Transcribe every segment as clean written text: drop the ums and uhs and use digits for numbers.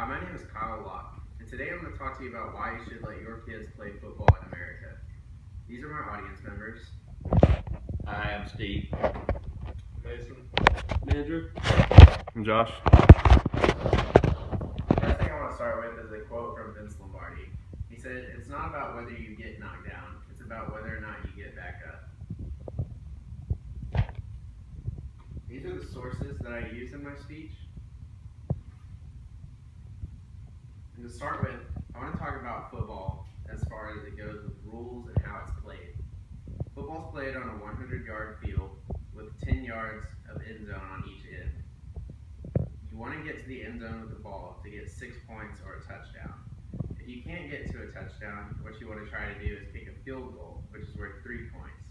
My name is Kyle Locke, and today I'm going to talk to you about why you should let your kids play football in America. These are my audience members. Hi, I'm Steve. Mason. Andrew. I'm Josh. The first thing I want to start with is a quote from Vince Lombardi. He said, "It's not about whether you get knocked down, it's about whether or not you get back up." These are the sources that I use in my speech. And to start with, I want to talk about football as far as it goes with rules and how it's played. Football's played on a 100-yard field with 10 yards of end zone on each end. You want to get to the end zone with the ball to get 6 points or a touchdown. If you can't get to a touchdown, what you want to try to do is kick a field goal, which is worth 3 points.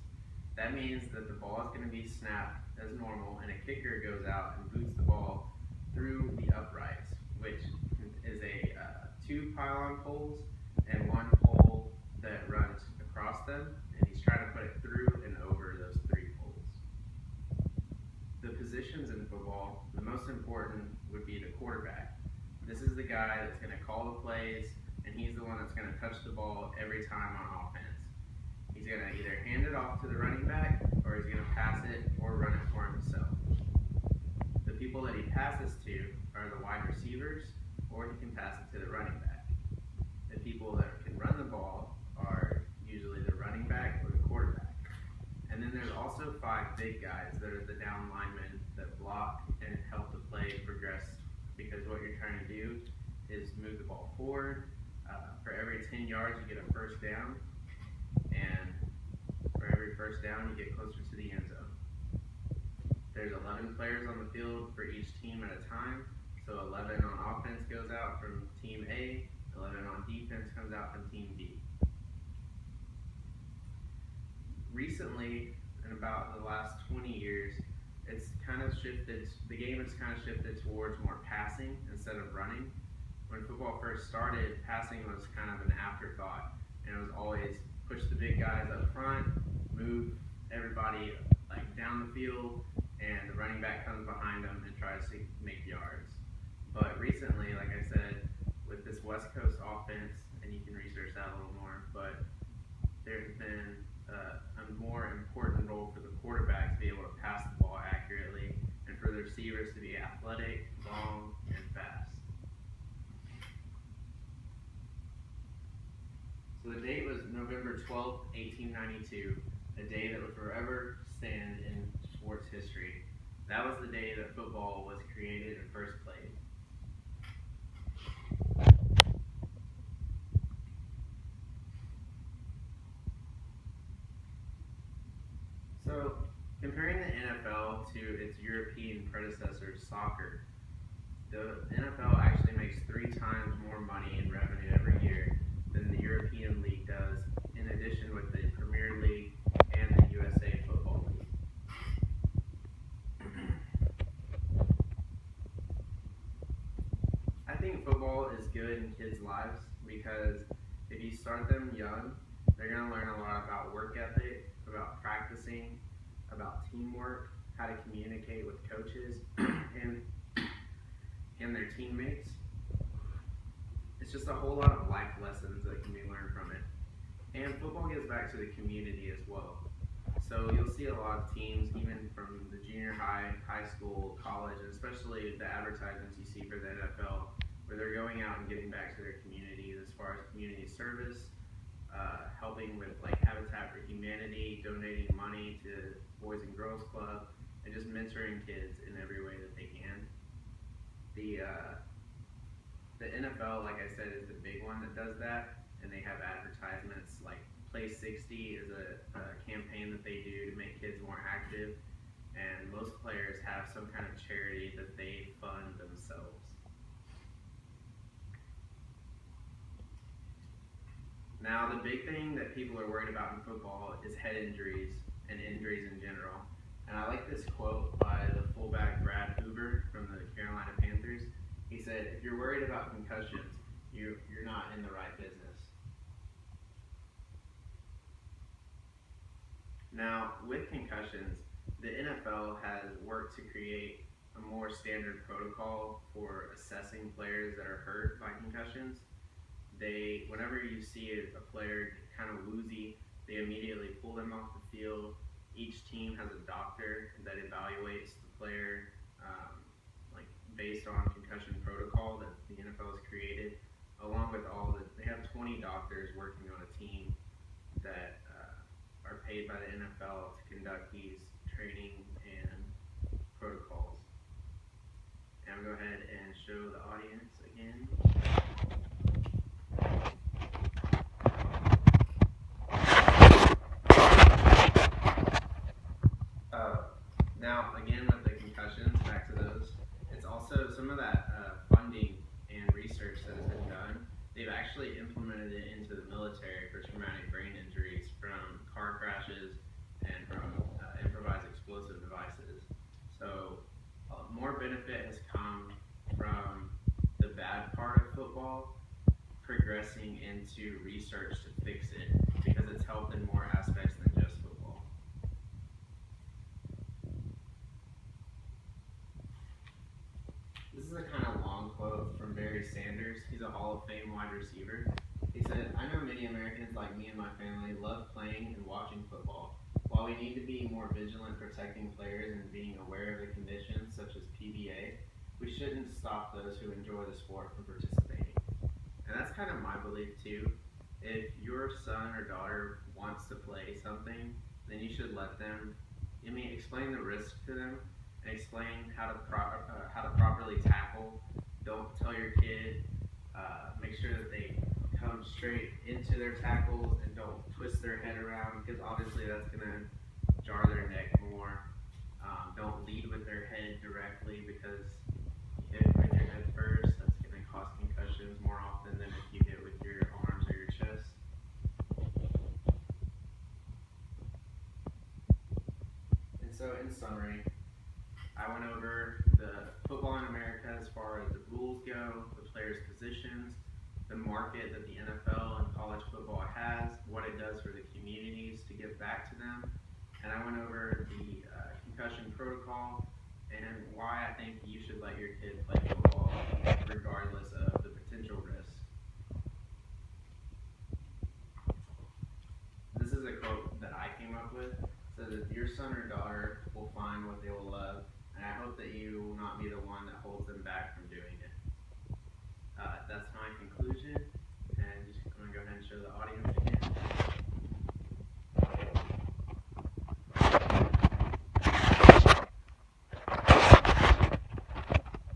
That means that the ball is going to be snapped as normal, and a kicker goes out and boots the ball through the uprights, which is a 2 pylon poles and 1 pole that runs across them, and he's trying to put it through and over those 3 poles. The positions in football, the most important would be the quarterback. This is the guy that's going to call the plays, and he's the one that's going to touch the ball every time on offense. He's going to either hand it off to the running back, or he's going to pass it or run it for himself. The people that he passes to are the wide receivers, or he can pass it to the running back. The people that can run the ball are usually the running back or the quarterback. And then there's also 5 big guys that are the down linemen that block and help the play progress, because what you're trying to do is move the ball forward. For every 10 yards, you get a first down, and for every first down, you get closer to the end zone. There's 11 players on the field for each team at a time. So 11 on offense goes out from team A, 11 on defense comes out from team B. Recently, in about the last 20 years, it's kind of shifted, the game has kind of shifted towards more passing instead of running. When football first started, passing was kind of an afterthought, and it was always push the big guys up front, move everybody like down the field, and the running back comes behind them and tries to make yards. But recently, like I said, with this West Coast offense, and you can research that a little more, but there's been a more important role for the quarterback to be able to pass the ball accurately, and for the receivers to be athletic, long, and fast. So the date was November 12th, 1892, a day that would forever stand in sports history. That was the day that football was created and first played. So, comparing the NFL to its European predecessor, soccer, the NFL actually makes 3 times more money in revenue every year than the European League does, in addition with the Premier League and the USA Football League. I think football is good in kids' lives because if you start them young, they're going to learn a lot about work ethic, about practicing, about teamwork, how to communicate with coaches and their teammates. It's just a whole lot of life lessons that can be learned from it. And football gives back to the community as well. So you'll see a lot of teams, even from the junior high, high school, college, and especially the advertisements you see for the NFL, where they're going out and giving back to their communities as far as community service, helping with like Habitat for Humanity, donating money to Boys and Girls Club, and just mentoring kids in every way that they can. The NFL, like I said, is the big one that does that, and they have advertisements like Play 60 is a campaign that they do to make kids more active, and most players have some kind of charity that they fund themselves. Now, the big thing that people are worried about in football is head injuries and injuries in general. And I like this quote by the fullback Brad Hoover from the Carolina Panthers. He said, "If you're worried about concussions, you're not in the right business." Now, with concussions, the NFL has worked to create a more standard protocol for assessing players that are hurt by concussions. Whenever you see a player kind of woozy, they immediately pull them off the field. Each team has a doctor that evaluates the player, like based on concussion protocol that the NFL has created, along with they have 20 doctors working on a team that are paid by the NFL to conduct these training and protocols. And I'll go ahead and show the audience again. Now, again, with the concussions, back to those, it's also some of that funding and research that has been done. They've actually implemented it into the military for traumatic brain injuries from car crashes and from improvised explosive devices. So, more benefit has come from the bad part of football progressing into research to fix it because it's helped in more aspects than just football. This is a kind of long quote from Barry Sanders. He's a Hall of Fame wide receiver. He said, "I know many Americans like me and my family love playing and watching football. While we need to be more vigilant protecting players and being aware of the conditions such as PBA, we shouldn't stop those who enjoy the sport from participating." And that's kind of my belief too. If your son or daughter wants to play something, then you should let them. Explain the risk to them and explain how to properly tackle. Don't tell your kid. Make sure that they come straight into their tackles and don't twist their head around because obviously that's gonna jar their neck more. Don't lead with their head directly because you hit with your head first. That's gonna cause concussions more often than if you hit with your arms or your chest. And so, in summary, I went over the football in America as far as the rules go, the players' positions, the market that the NFL and college football has, what it does for the communities to give back to them, and I went over the concussion protocol and why I think you should let your kid play football regardless of the potential risks. This is a quote that I came up with. It says, "Your son or daughter will find what they will love, and I hope that you will not be the one that